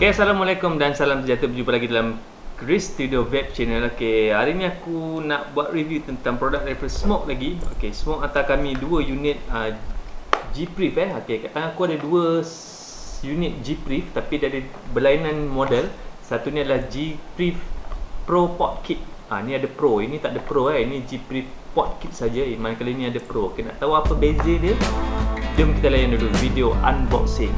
Okay, Assalamualaikum dan salam sejahtera. Berjumpa lagi dalam Chris Studio Web Channel. Okay, hari ni aku nak buat review tentang produk daripada Smoke lagi. Okay, Smoke hantar kami 2 unit G-Brief Okay, kat tangan aku ada 2 unit G-Brief tapi dia ada berlainan model. Satu ni adalah G-Brief Pro Pod Kit. Ni ada Pro, ini tak ada Pro ini G-Brief Pod Kit saja. Manakala ni ada Pro. Okay, nak tahu apa beza dia? Jom kita layan dulu video unboxing.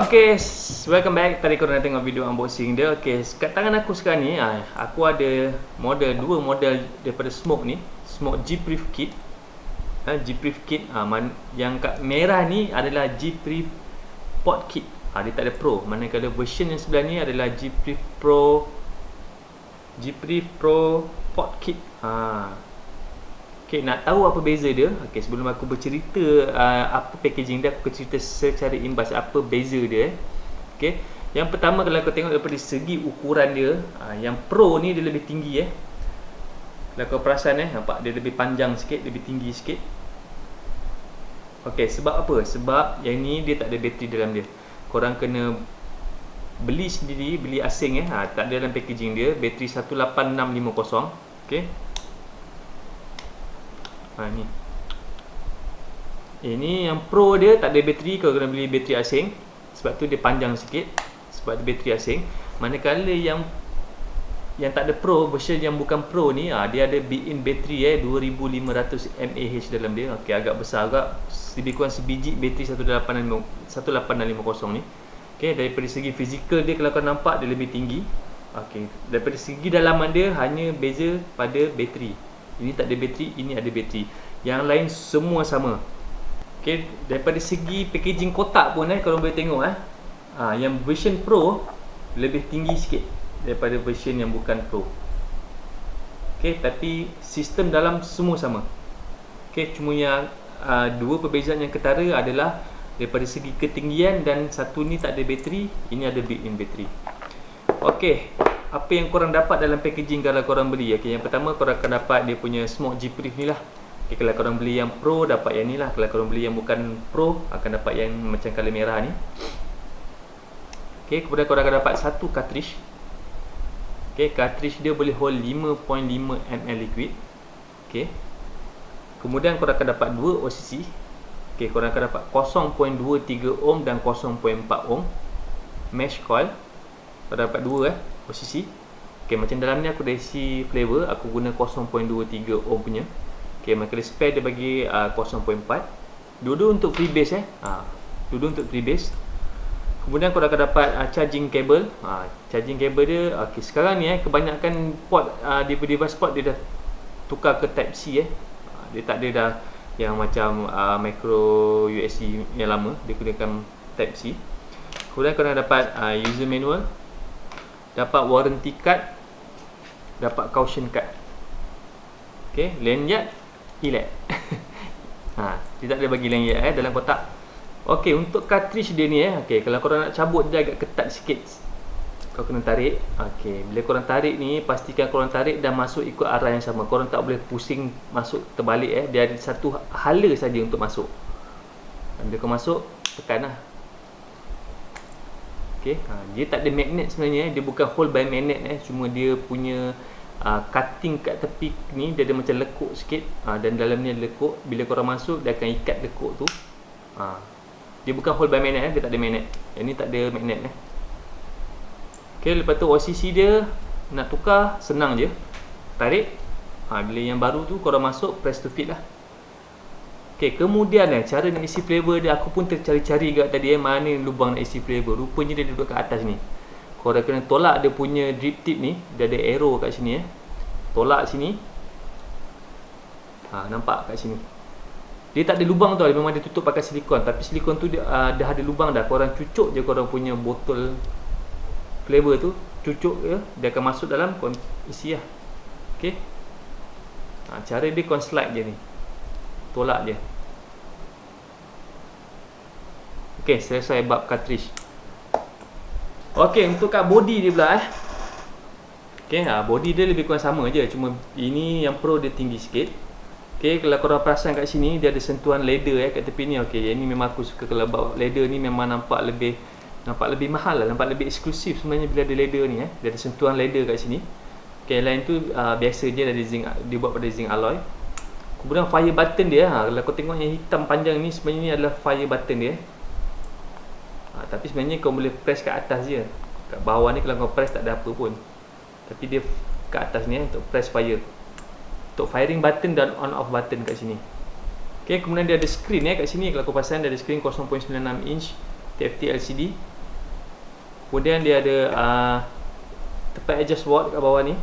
Okay, welcome back. Tadi korang dah tengok video unboxing dia. Okay, kat tangan aku sekarang ni aku ada dua model daripada Smoke ni, Smoke G-Brief Kit. G-Brief Kit yang kat merah ni adalah G-Brief Pod Kit. Dia tak ada Pro. Manakala version yang sebelah ni adalah G-Brief Pro Pod Kit. Okay, nak tahu apa beza dia? Okay, sebelum aku bercerita apa packaging dia, aku cerita secara imbas apa beza dia. Okay, yang pertama kalau kau tengok daripada segi ukuran dia, yang Pro ni dia lebih tinggi Kalau kau perasan nampak dia lebih panjang sikit, lebih tinggi sikit. Okay, sebab apa? Sebab yang ni dia tak ada bateri dalam dia. Korang kena beli sendiri, beli asing tak ada dalam packaging dia. Bateri 18650. Okay. Ni. Ini yang Pro dia tak ada bateri. Kau kena beli bateri asing. Sebab tu dia panjang sikit. Sebab dia bateri asing. Manakala yang tak ada Pro, version yang bukan Pro ni, dia ada built-in bateri 2500 mAh dalam dia. Okey, agak besar agak. Lebih kurang sebiji bateri 18650 ni. Okey, daripada segi fizikal dia kalau kau nampak dia lebih tinggi. Okey, daripada segi dalaman dia hanya beza pada bateri. Ini tak ada bateri, ini ada bateri. Yang lain semua sama. Okay, daripada segi packaging kotak pun korang boleh tengok yang version Pro lebih tinggi sikit daripada version yang bukan Pro. Okay, tapi sistem dalam semua sama. Okay, cuma yang dua perbezaan yang ketara adalah daripada segi ketinggian, dan satu ni tak ada bateri, ini ada built-in bateri. Okay, apa yang korang dapat dalam packaging kalau korang beli? Okay, yang pertama korang akan dapat dia punya Smoke G-Brief ni lah. Okay, kalau korang beli yang Pro dapat yang ni lah. Kalau korang beli yang bukan Pro akan dapat yang macam colour merah ni. Okay, kemudian korang akan dapat satu cartridge. Okay, cartridge dia boleh hold 5.5 ml liquid. Okay, kemudian korang akan dapat 2 OCC. Okay, korang akan dapat 0.23 ohm dan 0.4 ohm mesh coil. Korang dapat 2 OCC. Okay, macam dalam ni aku dah isi flavor, aku guna 0.23 ohm punya. Okay, maka spare dia bagi 0.4. Dua-dua untuk freebase dua-dua untuk freebase. Kemudian korang akan dapat charging cable. Charging cable dia, okay, sekarang ni kebanyakan port device port dia dah tukar ke Type C Dia tak ada dah yang macam micro USB yang lama, dia gunakan type C. Kemudian korang dapat user manual, dapat warranty card, dapat caution card. Okay, lanyard elak. Dia tak ada bagi lanyard dalam kotak. Okay, untuk cartridge dia ni okay, kalau korang nak cabut dia agak ketat sikit, kau kena tarik. Okay, bila korang tarik ni, pastikan korang tarik dan masuk ikut arah yang sama. Korang tak boleh pusing masuk terbalik. Dia ada satu hala saja untuk masuk. Bila kau masuk, tekan lah. Okay, dia tak ada magnet sebenarnya. Dia bukan hold by magnet cuma dia punya cutting kat tepi ni, dia ada macam lekuk sikit. Dan dalam ni ada lekuk. Bila korang masuk, dia akan ikat lekuk tu. Dia bukan hold by magnet dia tak ada magnet. Yang ni tak ada magnet Okay, lepas tu OCC dia nak tukar, senang je, tarik. Bila yang baru tu korang masuk, press to fit lah. Okay, kemudian cara nak isi flavor dia, aku pun tercari-cari kat tadi mana lubang nak isi flavor. Rupanya dia duduk kat atas ni. Korang kena tolak dia punya drip tip ni. Dia ada arrow kat sini Tolak sini. Nampak kat sini. Dia tak ada lubang tau, dia memang dia tutup pakai silikon. Tapi silikon tu dia dah ada lubang dah. Korang cucuk je korang punya botol flavor tu, cucuk je, dia akan masuk dalam, isi lah. Okay, cara dia kau slide je ni, tolak je. Okay, selesai bab cartridge. Okay, untuk kat body dia pula Okay, body dia lebih kurang sama je, cuma ini yang pro dia tinggi sikit. Okay, kalau korang perasan kat sini, dia ada sentuhan leather kat tepi ni. Okay, yang ni memang aku suka. Kalau bab leather ni memang nampak lebih mahal lah, nampak lebih eksklusif sebenarnya bila ada leather ni Dia ada sentuhan leather kat sini. Okay, lain tu biasa je dari zinc, dia buat pada zinc alloy. Kemudian fire button dia, kalau kau tengok yang hitam panjang ni, sebenarnya ni adalah fire button dia. Tapi sebenarnya kau boleh press kat atas je. Kat bawah ni kalau kau press tak ada apa pun. Tapi dia kat atas ni untuk press fire, untuk firing button dan on off button kat sini. Okay, kemudian dia ada screen kat sini. Kalau kau perasan dia ada screen 0.96 inch TFT LCD. Kemudian dia ada tempat adjust watt kat bawah ni.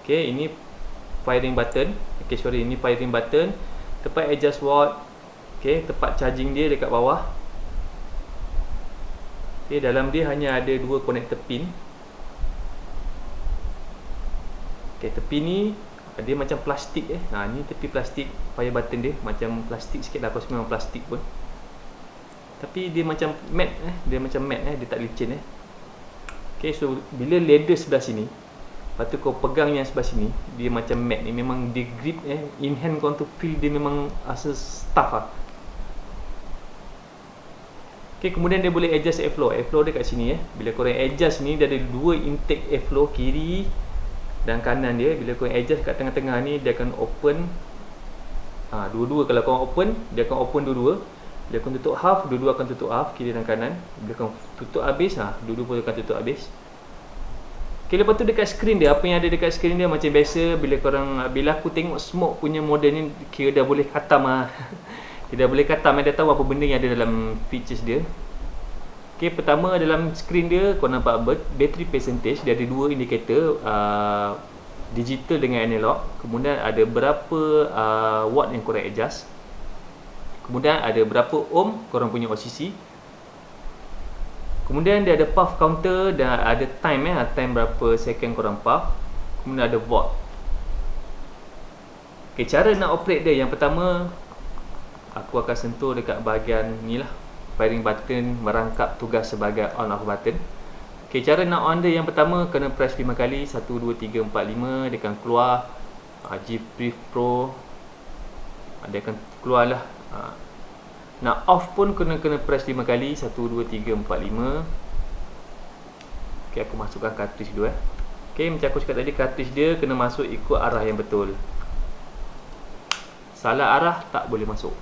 Okay, ini firing button. Okay, sorry, ini firing button. Tempat adjust watt. Okay, tempat charging dia dekat bawah. Okay, dalam dia hanya ada dua connector pin. Okay, tepi ni dia macam plastik ni tepi plastik. Fire button dia macam plastik sikit lah, aku rasa memang plastik pun. Tapi dia macam matte dia macam matte dia tak licin Okay, so bila leather sebelah sini, lepas tu kau pegang yang sebelah sini, dia macam matte ni, memang dia grip in hand kau tu feel dia memang rasa tough lah. Okay, kemudian dia boleh adjust airflow. Airflow dia kat sini bila korang adjust ni, dia ada dua intake airflow, kiri dan kanan dia. Bila korang adjust kat tengah-tengah ni, dia akan open dua-dua. Kalau korang open, dia akan open dua-dua. Bila korang tutup half, dua-dua akan tutup half, kiri dan kanan. Bila korang tutup habis, dua-dua pun akan tutup habis. Okay, lepas tu dekat screen dia, apa yang ada dekat screen dia macam biasa. Bila aku tengok smoke punya model ni, kira dah boleh khatam dia dah boleh khatam, dia tahu apa benda yang ada dalam features dia. Okay, pertama dalam screen dia kau nampak battery percentage. Dia ada dua indikator, digital dengan analog. Kemudian ada berapa watt yang korang adjust. Kemudian ada berapa ohm korang punya OCC. Kemudian dia ada puff counter dan ada time time berapa second korang puff. Kemudian ada volt. Okay, cara nak operate dia, yang pertama aku akan sentuh dekat bahagian ni lah, firing button merangkap tugas sebagai on off button. Okay, cara nak on dia, yang pertama kena press 5 kali, 1, 2, 3, 4, 5. Dia akan keluar G-Brief Pro, dia akan keluar lah. Nak off pun kena press 5 kali, 1, 2, 3, 4, 5. Okay, aku masukkan cartridge dulu Okay, macam aku cakap tadi, cartridge dia kena masuk ikut arah yang betul. Salah arah tak boleh masuk.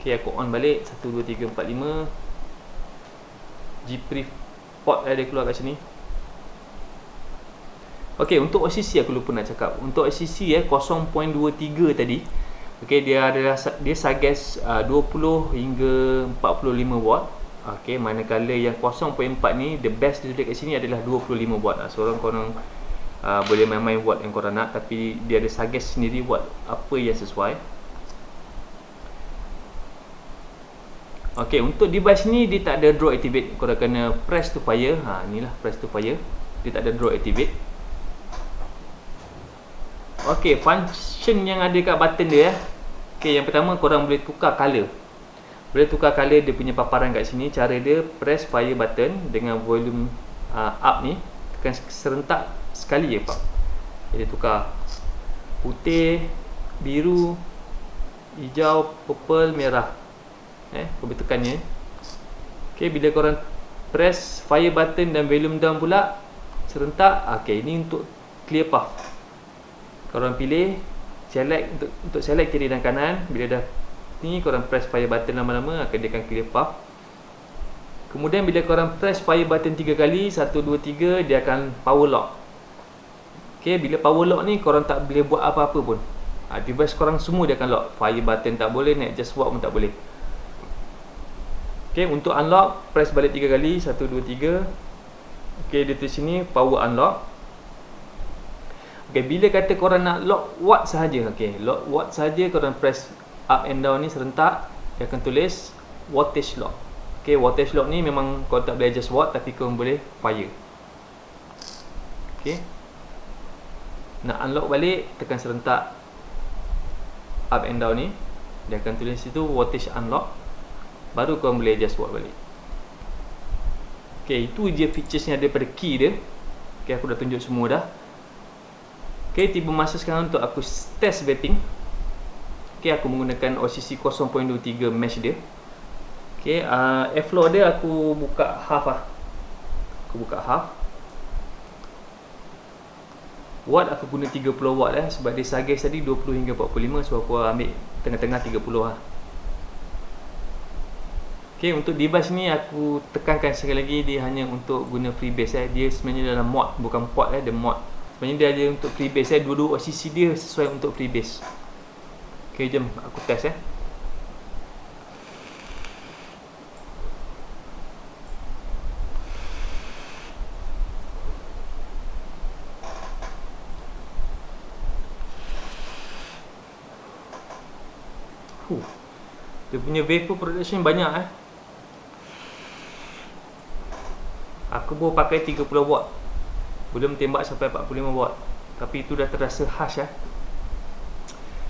Okay, aku on balik, 1, 2, 3, 4, 5. G-Brief port dia keluar kat sini. Okay, untuk OCC aku lupa nak cakap. Untuk OCC 0.23 tadi, okay, dia suggest 20 hingga 45 watt. Okay, manakala yang 0.4 ni, the best dia kat sini adalah 25 watt. So korang boleh main-main watt yang korang nak, tapi dia ada suggest sendiri watt apa yang sesuai. Okey, untuk device ni dia tak ada draw activate, korang kena press to fire. Inilah press to fire, dia tak ada draw activate. Okey, function yang ada kat button dia. Okey, yang pertama korang boleh tukar color. Boleh tukar color dia punya paparan kat sini. Cara dia press fire button dengan volume up ni, tekan serentak sekali je pak. Jadi tukar putih, biru, hijau, purple, merah. Korang tekannya. Okey, bila korang press fire button dan volume down pula serentak. Okey, ini untuk clear path. Korang pilih select untuk select kiri dan kanan. Bila dah ni korang press fire button lama-lama, dia akan clear path. Kemudian bila korang press fire button 3 kali, 1 2 3, dia akan power lock. Okey, bila power lock ni korang tak boleh buat apa-apa pun. Device korang semua dia akan lock. Fire button tak boleh, nak adjust watt pun tak boleh. Okey, untuk unlock press balik 3 kali, 1 2 3. Okey, di sini power unlock. Okey, bila kata korang nak lock watt sahaja, okey, lock watt sahaja, korang press up and down ni serentak, dia akan tulis wattage lock. Okey, wattage lock ni memang korang tak boleh adjust watt, tapi korang boleh fire. Okey, nak unlock balik, tekan serentak up and down ni, dia akan tulis situ wattage unlock, baru korang boleh adjust watt balik. Okey, itu je features yang ada pada key dia. Okey, aku dah tunjuk semua dah. Okey, tiba masa sekarang untuk aku test vaping. Okey, aku menggunakan OCC 0.23 mesh dia. Okey, airflow dia aku buka half lah. Aku buka half. Watt aku guna 30 watt sebab dia suggest tadi 20 hingga 45, so aku ambil tengah-tengah 30 lah. Okey, untuk device ni aku tekankan sekali lagi, dia hanya untuk guna freebase Dia sebenarnya dalam mod, bukan port dia mod. Sebenarnya dia ada untuk freebase dua-dua OCC dia sesuai untuk freebase. Okey, jom aku test Dia punya vapor production banyak Aku baru pakai 30 watt, belum tembak sampai 45 watt, tapi itu dah terasa harsh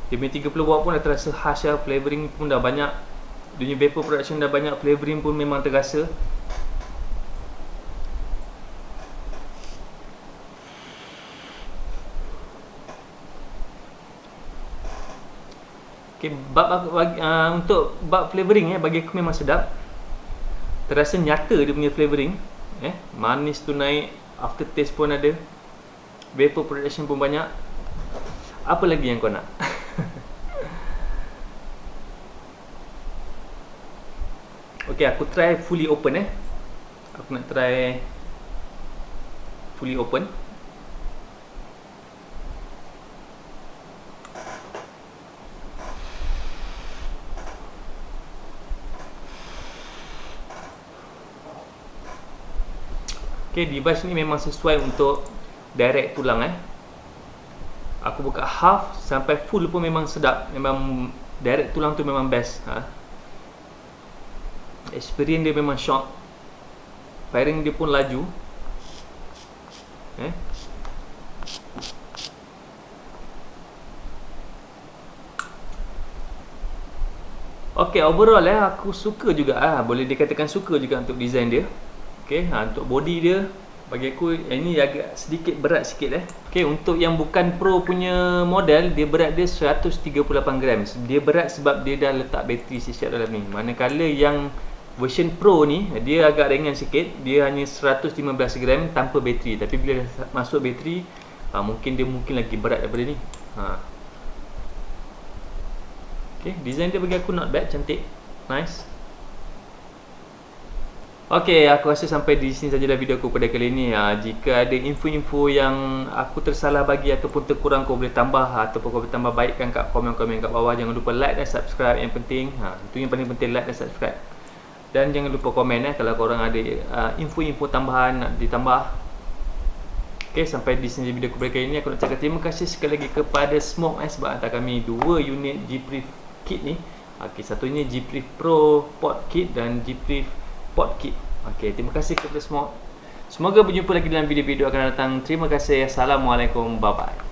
Dia punya 30 watt pun dah terasa harsh flavoring pun dah banyak. Dia punya vapor production dah banyak, flavoring pun memang terasa. Okay, untuk bab flavoring bagi aku memang sedap. Terasa nyata dia punya flavoring. Manis tu naik, aftertaste pun ada, vapor production pun banyak. Apa lagi yang kau nak? Okey, aku try fully open Aku nak try fully open. Okey, device ni memang sesuai untuk direct tulang Aku buka half sampai full pun memang sedap. Memang direct tulang tu memang best Experience dia memang shock. Firing dia pun laju. Okey, overall aku suka juga boleh dikatakan suka juga untuk design dia. Okey, untuk body dia bagi aku ini agak sedikit berat sikit Okey, untuk yang bukan pro punya model, dia berat dia 138 gram. Dia berat sebab dia dah letak bateri siap dalam ni. Manakala yang version pro ni dia agak ringan sikit, dia hanya 115 gram tanpa bateri. Tapi bila masuk bateri, mungkin lagi berat daripada ni. Okey, design dia bagi aku not bad, cantik, nice. Okey, aku rasa sampai di sini sajalah video aku pada kali ini. Jika ada info-info yang aku tersalah bagi ataupun terkurang, kau boleh tambah ataupun kau boleh tambah baikkan kat komen-komen kat bawah. Jangan lupa like dan subscribe, yang penting. Itu yang paling penting, like dan subscribe. Dan jangan lupa komen kalau korang ada info-info tambahan nak ditambah. Okay, sampai di sini video aku pada kali ini. Aku nak cakap terima kasih sekali lagi kepada Smoke sebab hantar kami 2 unit G-Brief kit ni. Okay, satunya G-Brief Pro Pod Kit dan G-Brief Pod Kit. Okay, terima kasih kepada Smoke. Semoga berjumpa lagi dalam video-video akan datang. Terima kasih. Assalamualaikum. Bye-bye.